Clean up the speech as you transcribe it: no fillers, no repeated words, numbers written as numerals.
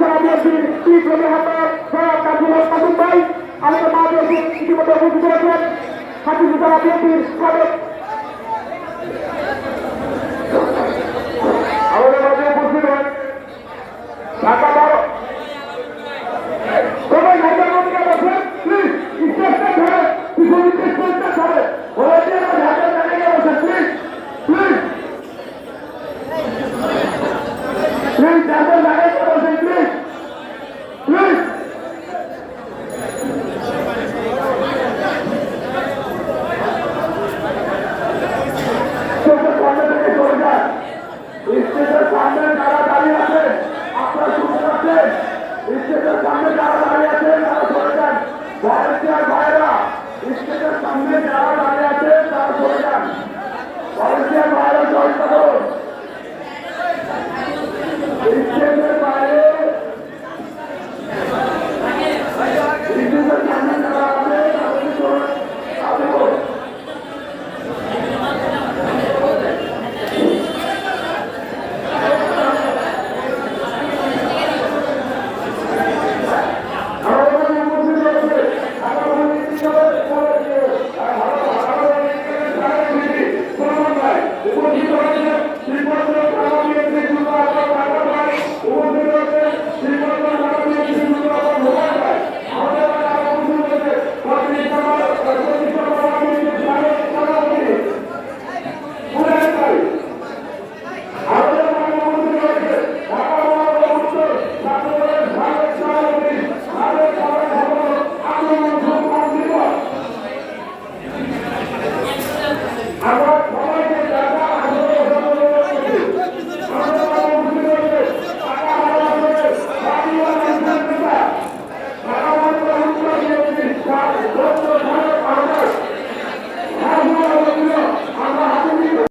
উপজেলা বিএনপির তীব্র মেহমান জনাব কাজী কাসিম ভাই আমাদের মাঝে ইতিমধ্যে উপস্থিত রয়েছেন হাজির উপজেলা বিএনপির সাবেক আমাদের মাঝে উপস্থিত হন ঢাকা বারো সবাই ঢাকার মধ্যে বসেন প্লিজ স্টেজটা ধরে পিছনের স্টেজটা ধরে ভলান্টিয়াররা ঢাকার জায়গায় বসেন প্লিজ প্লিজ প্লিজ ঢাকার জায়গায় বসেন প্লিজ প্লিজ স্টেজের সামনে যারা দাঁড়িয়ে আছেন আপনারা শুনতে পাচ্ছেন স্টেজের সামনে যারা দাঁড়িয়ে আছেন তারা সরে যান ভলান্টিয়ার ভাইরা স্টেজের সামনে যারা